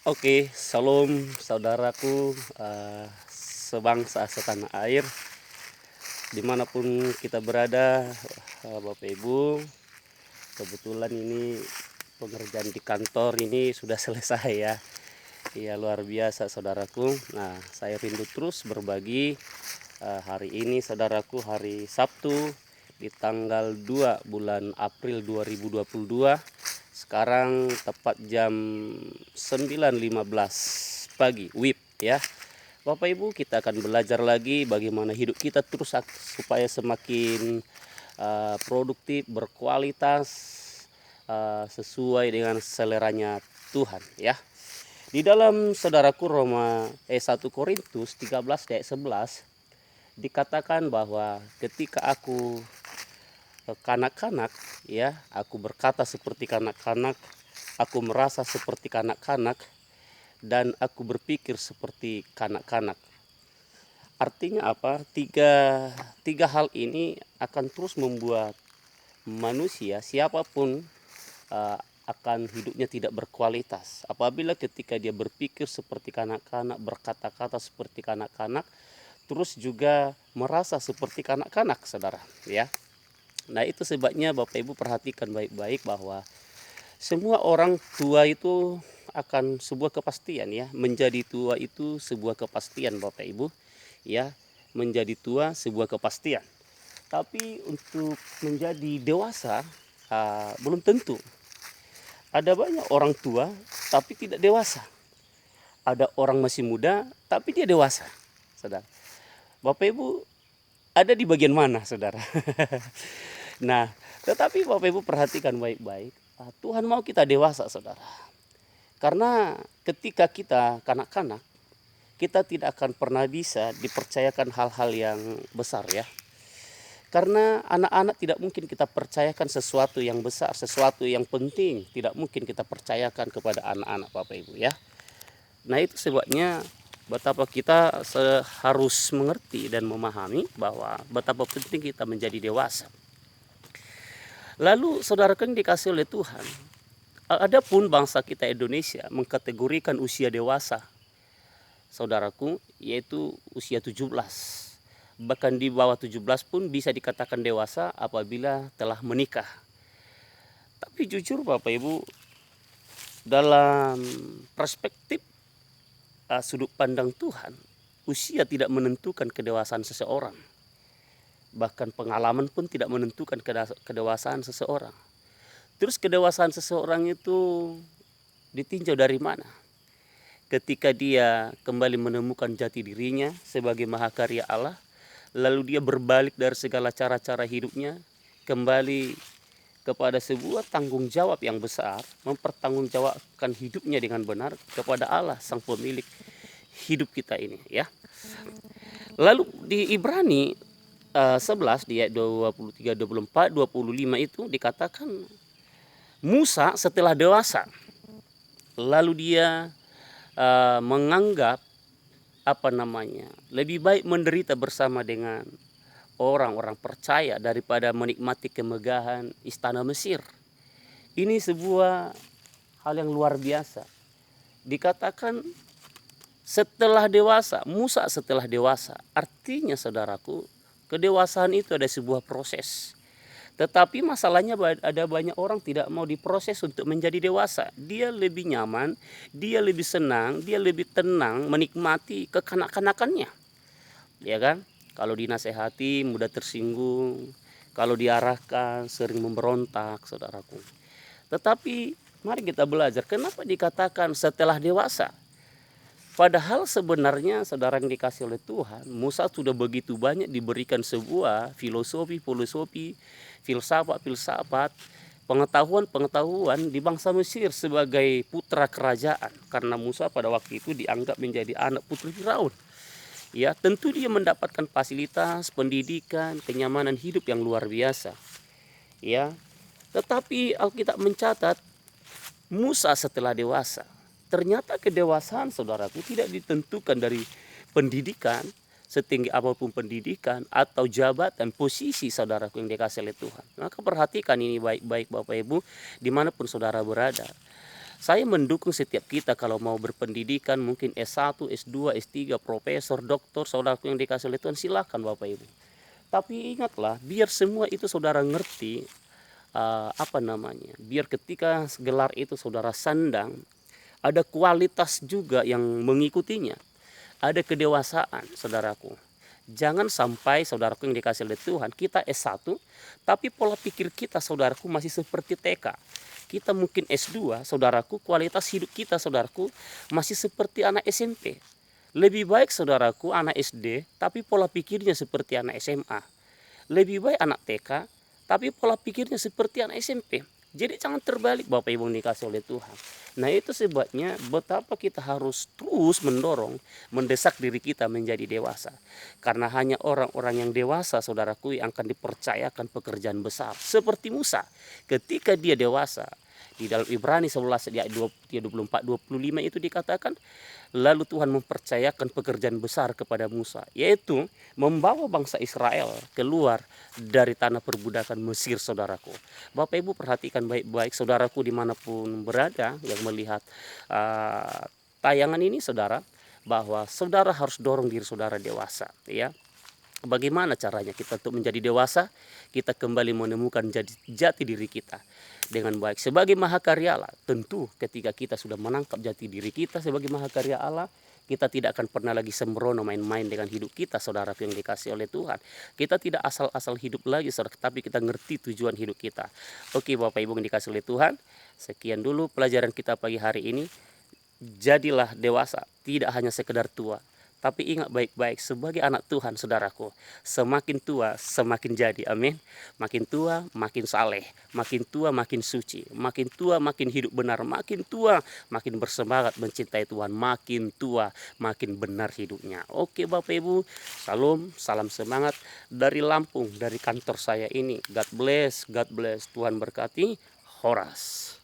Oke, salam saudaraku sebangsa setanah air, dimanapun kita berada, Bapak Ibu. Kebetulan ini pengerjaan di kantor ini sudah selesai ya. Iya luar biasa saudaraku. Nah, saya rindu terus berbagi hari ini saudaraku, hari Sabtu di tanggal 2 bulan April 2022. Sekarang tepat jam 9.15 pagi WIB ya. Bapak Ibu, kita akan belajar lagi bagaimana hidup kita terus supaya semakin produktif, berkualitas, sesuai dengan seleranya Tuhan ya. Di dalam saudaraku 1 Korintus 13 ayat 11 dikatakan bahwa ketika aku kanak-kanak ya, aku berkata seperti kanak-kanak, aku merasa seperti kanak-kanak, dan aku berpikir seperti kanak-kanak. Artinya apa? Tiga hal ini akan terus membuat manusia siapapun akan hidupnya tidak berkualitas. Apabila ketika dia berpikir seperti kanak-kanak, berkata-kata seperti kanak-kanak, terus juga merasa seperti kanak-kanak, saudara ya. Nah, itu sebabnya Bapak Ibu perhatikan baik-baik bahwa semua orang tua itu akan sebuah kepastian ya. Menjadi tua itu sebuah kepastian Bapak Ibu ya. Menjadi tua sebuah kepastian. Tapi untuk menjadi dewasa belum tentu. Ada banyak orang tua tapi tidak dewasa. Ada orang masih muda tapi dia dewasa, saudara. Bapak Ibu ada di bagian mana, saudara? Nah, tetapi Bapak Ibu perhatikan baik-baik. Tuhan mau kita dewasa, saudara. Karena ketika kita kanak-kanak, kita tidak akan pernah bisa dipercayakan hal-hal yang besar ya. Karena anak-anak tidak mungkin kita percayakan sesuatu yang besar, sesuatu yang penting. Tidak mungkin kita percayakan kepada anak-anak Bapak Ibu ya. Nah, itu sebabnya betapa kita harus mengerti dan memahami bahwa betapa penting kita menjadi dewasa. Lalu saudara kan dikasih oleh Tuhan, adapun bangsa kita Indonesia mengkategorikan usia dewasa, saudaraku, yaitu usia 17. Bahkan di bawah 17 pun bisa dikatakan dewasa apabila telah menikah. Tapi jujur Bapak Ibu, dalam perspektif sudut pandang Tuhan, usia tidak menentukan kedewasaan seseorang. Bahkan pengalaman pun tidak menentukan kedewasaan seseorang. Terus kedewasaan seseorang itu ditinjau dari mana? Ketika dia kembali menemukan jati dirinya sebagai mahakarya Allah, lalu dia berbalik dari segala cara-cara hidupnya, kembali kepada sebuah tanggung jawab yang besar, mempertanggungjawabkan hidupnya dengan benar kepada Allah sang pemilik hidup kita ini ya. Lalu di Ibrani 11 di ayat 23, 24, 25 itu dikatakan Musa setelah dewasa, lalu dia menganggap lebih baik menderita bersama dengan orang-orang percaya daripada menikmati kemegahan istana Mesir. Ini sebuah hal yang luar biasa. Dikatakan setelah dewasa, Musa setelah dewasa. Artinya saudaraku, kedewasaan itu ada sebuah proses. Tetapi masalahnya ada banyak orang tidak mau diproses untuk menjadi dewasa. Dia lebih nyaman, dia lebih senang, dia lebih tenang menikmati kekanak-kanakannya. Ya kan? Kalau dinasehati mudah tersinggung, kalau diarahkan sering memberontak, saudaraku. Tetapi mari kita belajar kenapa dikatakan setelah dewasa. Padahal sebenarnya saudara yang dikasih oleh Tuhan, Musa sudah begitu banyak diberikan sebuah filosofi, filsafat, pengetahuan di bangsa Mesir sebagai putra kerajaan. Karena Musa pada waktu itu dianggap menjadi anak putri Firaun. Ya, tentu dia mendapatkan fasilitas, pendidikan, kenyamanan hidup yang luar biasa. Ya, tetapi Alkitab mencatat Musa setelah dewasa. Ternyata kedewasaan saudaraku tidak ditentukan dari pendidikan, setinggi apapun pendidikan atau jabatan, posisi saudaraku yang dikasih oleh Tuhan. Maka perhatikan ini baik-baik Bapak Ibu, dimanapun saudara berada. Saya mendukung setiap kita kalau mau berpendidikan, mungkin S1, S2, S3, profesor, doktor, saudaraku yang dikasih oleh Tuhan, silakan Bapak Ibu. Tapi ingatlah, biar semua itu saudara ngerti, biar ketika gelar itu saudara sandang, ada kualitas juga yang mengikutinya. Ada kedewasaan, saudaraku. Jangan sampai saudaraku yang dikasih oleh Tuhan, kita S1, tapi pola pikir kita saudaraku masih seperti TK. Kita mungkin S2, saudaraku, kualitas hidup kita saudaraku masih seperti anak SMP. Lebih baik saudaraku anak SD, tapi pola pikirnya seperti anak SMA. Lebih baik anak TK, tapi pola pikirnya seperti anak SMP. Jadi jangan terbalik Bapak Ibu dikasih oleh Tuhan. Nah itu sebabnya betapa kita harus terus mendorong, mendesak diri kita menjadi dewasa. Karena hanya orang-orang yang dewasa saudaraku yang akan dipercayakan pekerjaan besar. Seperti Musa, ketika dia dewasa, di dalam Ibrani 11 ayat 24-25 itu dikatakan, lalu Tuhan mempercayakan pekerjaan besar kepada Musa, yaitu membawa bangsa Israel keluar dari tanah perbudakan Mesir, saudaraku. Bapak Ibu perhatikan baik-baik saudaraku dimanapun berada yang melihat tayangan ini saudara, bahwa saudara harus dorong diri saudara dewasa, ya. Bagaimana caranya kita untuk menjadi dewasa? Kita kembali menemukan jati diri kita dengan baik sebagai mahakarya Allah. Tentu ketika kita sudah menangkap jati diri kita sebagai mahakarya Allah, kita tidak akan pernah lagi sembrono main-main dengan hidup kita, saudara yang dikasih oleh Tuhan. Kita tidak asal-asal hidup lagi, saudara, tapi kita ngerti tujuan hidup kita. Oke Bapak Ibu yang dikasih oleh Tuhan, sekian dulu pelajaran kita pagi hari ini. Jadilah dewasa, tidak hanya sekedar tua. Tapi ingat baik-baik sebagai anak Tuhan saudaraku, semakin tua semakin jadi, amin. Makin tua makin saleh, makin tua makin suci, makin tua makin hidup benar, makin tua makin bersemangat mencintai Tuhan, makin tua makin benar hidupnya. Oke Bapak Ibu, salam, salam semangat dari Lampung, dari kantor saya ini. God bless, Tuhan berkati. Horas.